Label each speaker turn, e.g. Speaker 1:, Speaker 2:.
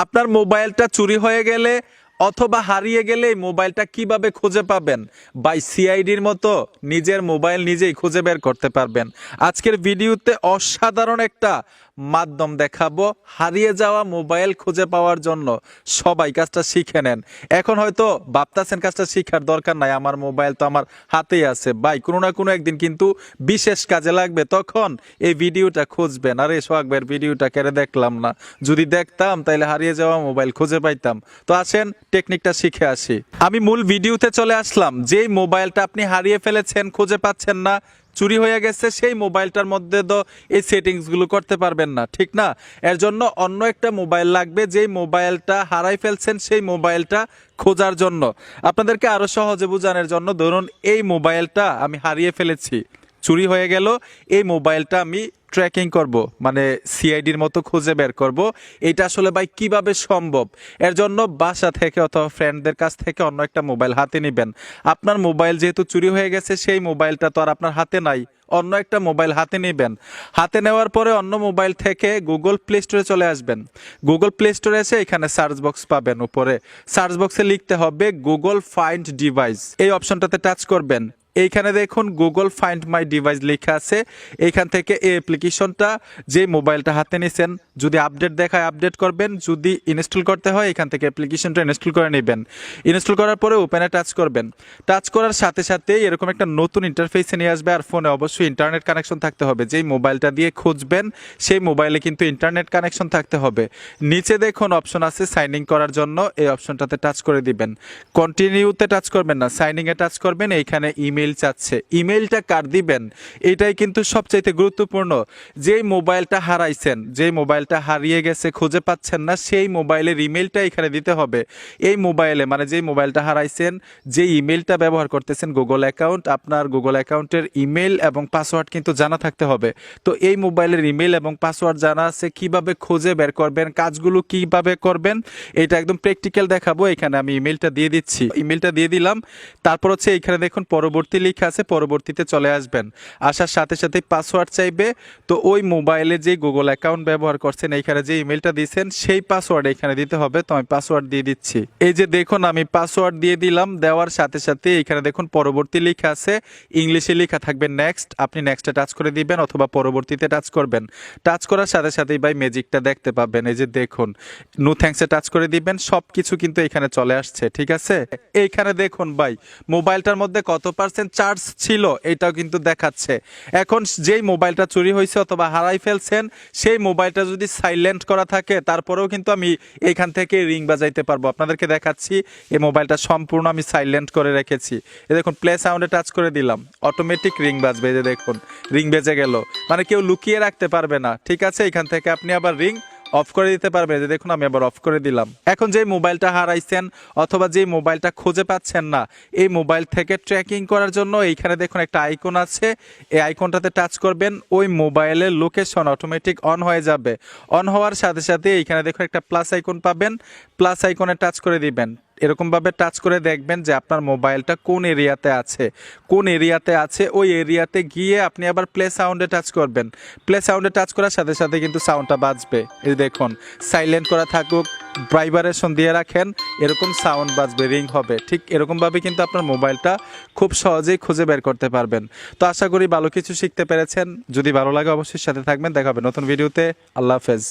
Speaker 1: আপনার মোবাইলটা চুরি হয়ে গেলে অথবা হারিয়ে গেলে এই মোবাইলটা কিভাবে খুঁজে পাবেন? বাই সিআইডির মতো নিজের মোবাইল নিজেই খুঁজে বের করতে পারবেন। আজকের ভিডিওতে অসাধারণ একটা মাধ্যম দেখাবো হারিয়ে যাওয়া মোবাইল খুঁজে পাওয়ার জন্য। সবাই কাজটা শিখে নেন। এখন হয়তো ভাবতেছেন কাজটা শিখার দরকার নাই, আমার মোবাইল তো আমার হাতেই আছে। ভাই কোনো না কোনো একদিন কিন্তু বিশেষ কাজে লাগবে, তখন এই ভিডিওটা খুঁজবেন। আরে সোহাগ ভাইয়ের ভিডিওটা কেড়ে দেখলাম না, যদি দেখতাম তাইলে হারিয়ে যাওয়া মোবাইল খুঁজে পাইতাম। তো আসেন টেকনিকটা শিখে আসি। আমি মূল ভিডিওতে চলে আসলাম। যেই মোবাইলটা আপনি হারিয়ে ফেলেছেন, খুঁজে পাচ্ছেন না, চুরি হয়ে গেছে, সেই মোবাইলটার মধ্যে তো এই সেটিংসগুলো করতে পারবেন না, ঠিক না? এর জন্য অন্য একটা মোবাইল লাগবে। যেই মোবাইলটা হারাই ফেলছেন সেই মোবাইলটা খোঁজার জন্য। আপনাদেরকে আরো সহজে বোঝানোর জন্য ধরুন এই মোবাইলটা আমি হারিয়ে ফেলেছি, চুরি হয়ে গেল। এই মোবাইলটা আমি ট্র্যাকিং করব, মানে সিআইডির মতো খুঁজে বের করব। এটা আসলে ভাই কিভাবে সম্ভব? এর জন্য বাসা থেকে অথবা ফ্রেন্ডদের কাছ থেকে অন্য একটা মোবাইল হাতে নেবেন। আপনার মোবাইল যেহেতু চুরি হয়ে গেছে, সেই মোবাইলটা তো আর আপনার হাতে নাই, অন্য একটা মোবাইল হাতে নেবেন। হাতে নেওয়ার পরে অন্য মোবাইল থেকে গুগল প্লে স্টোরে চলে আসবেন। গুগল প্লে স্টোরে এসে এখানে সার্চ বক্স পাবেন, উপরে সার্চ বক্সে লিখতে হবে গুগল ফাইন্ড ডিভাইস। এই অপশনটাতে টাচ করবেন। এইখানে দেখুন গুগল ফাইন্ড মাই ডিভাইস লেখা আছে। এইখান থেকে এই অ্যাপ্লিকেশনটা যে মোবাইলটা হাতে নিছেন, যদি আপডেট দেখায় আপডেট করবেন, যদি ইনস্টল করতে হয় এখান থেকে অ্যাপ্লিকেশনটা ইনস্টল করে নেবেন। ইনস্টল করার পরে ওপেনে টাচ করবেন। টাচ করার সাথে সাথে এরকম একটা নতুন ইন্টারফেসে নিয়ে আসবে। আর ফোনে অবশ্যই ইন্টারনেট কানেকশন থাকতে হবে। যেই মোবাইলটা দিয়ে খুঁজবেন সেই মোবাইলে কিন্তু ইন্টারনেট কানেকশন থাকতে হবে। নিচে দেখুন অপশন আছে সাইন ইন করার জন্য, এই অপশনটাতে টাচ করে দিবেন। কন্টিনিউতে টাচ করবেন না, সাইন ইনে টাচ করবেন। এইখানে ইমেল চাচ্ছে, ইমেলটা কার দিবেন এটাই কিন্তু সবচাইতে গুরুত্বপূর্ণ। যেই মোবাইলটা হারাইছেন, যেই মোবাইলটা হারিয়ে গেছে, খুঁজে পাচ্ছেন না, সেই মোবাইলের ইমেলটা এখানে দিতে হবে। এই মোবাইলে মানে যেই মোবাইলটা হারাইছেন, যে ইমেলটা ব্যবহার করতেছেন গুগল অ্যাকাউন্ট, আপনার গুগল অ্যাকাউন্টের ইমেল এবং পাসওয়ার্ড কিন্তু জানা থাকতে হবে। তো এই মোবাইলের ইমেল এবং পাসওয়ার্ড জানা আছে, কিভাবে খুঁজে বের করবেন, কাজগুলো কিভাবে করবেন, এটা একদম প্র্যাকটিক্যাল দেখাবো। এখানে আমি ইমেলটা দিয়ে দিচ্ছি, ইমেলটা দিয়ে দিলাম। তারপর হচ্ছে এখানে দেখুন পরবর্তী লেখা আছে, পরবর্তীতে চলে আসবেন। আসার সাথে সাথে পাসওয়ার্ড চাইবে। তো ওই মোবাইলে যে গুগল অ্যাকাউন্ট ব্যবহার করছেন, এইখানে যে ইমেলটা দিয়েছেন সেই পাসওয়ার্ড এখানে দিতে হবে। তো আমি পাসওয়ার্ড দিয়ে দিচ্ছি। এই যে দেখুন আমি পাসওয়ার্ড দিয়ে দিলাম। দেওয়ার সাথে সাথে এখানে দেখুন পরবর্তী লেখা আছে, ইংলিশে লেখা থাকবে নেক্সট। আপনি নেক্সটে টাচ করে দিবেন অথবা পরবর্তীতে টাচ করবেন। টাচ করার সাথে সাথেই ভাই ম্যাজিকটা দেখতে পাবেন। এই যে দেখুন নো থ্যাঙ্কসে টাচ করে দিবেন। সবকিছু কিন্তু এখানে চলে আসছে, ঠিক আছে? এইখানে দেখুন ভাই মোবাইলটার মধ্যে কত পার্সেন্ট চার্জ ছিল এটাও কিন্তু দেখাচ্ছে। এখন যেই মোবাইলটা চুরি হয়েছে অথবা হারাই ফেলছেন, সেই মোবাইলটা যদি সাইলেন্ট করা থাকে, তারপরেও কিন্তু আমি এখান থেকে রিং বাজাইতে পারবো। আপনাদেরকে দেখাচ্ছি, এই মোবাইলটা সম্পূর্ণ আমি সাইলেন্ট করে রেখেছি। এই দেখুন প্লে সাউন্ডে টাচ করে দিলাম, অটোমেটিক রিং বাজবে। এই যে দেখুন রিং বেজে গেল, মানে কেউ লুকিয়ে রাখতে পারবে না, ঠিক আছে? এখান থেকে আপনি আবার রিং অফ করে দিতে পারবে। যে দেখুন আমি আবার অফ করে দিলাম। এখন যে মোবাইলটা হারাইছেন অথবা যে মোবাইলটা খুঁজে পাচ্ছেন না, এই মোবাইল থেকে ট্র্যাকিং করার জন্য এইখানে দেখুন একটা আইকন আছে, এই আইকনটাতে টাচ করবেন। ওই মোবাইলের লোকেশন অটোমেটিক অন হয়ে যাবে। অন হওয়ার সাথে সাথে এইখানে দেখুন একটা প্লাস আইকন পাবেন, প্লাস আইকনে টাচ করে দিবেন। এরকমভাবে টাচ করে দেখবেন যে আপনার মোবাইলটা কোন এরিয়াতে আছে, কোন এরিয়াতে আছে। ওই এরিয়াতে গিয়ে আপনি আবার প্লে সাউন্ডে টাচ করবেন। প্লে সাউন্ডে টাচ করার সাথে সাথে কিন্তু সাউন্ডটা বাজবে। এই দেখুন সাইলেন্ট করা থাকুক, ভাইব্রেশন দিয়ে রাখেন, এরকম সাউন্ড বাজবে, রিং হবে। ঠিক এরকমভাবে কিন্তু আপনার মোবাইলটা খুব সহজেই খুঁজে বের করতে পারবেন। তো আশা করি ভালো কিছু শিখতে পেরেছেন। যদি ভালো লাগে অবশ্যই সাথে থাকবেন। দেখা হবে নতুন ভিডিওতে। আল্লাহ হাফেজ।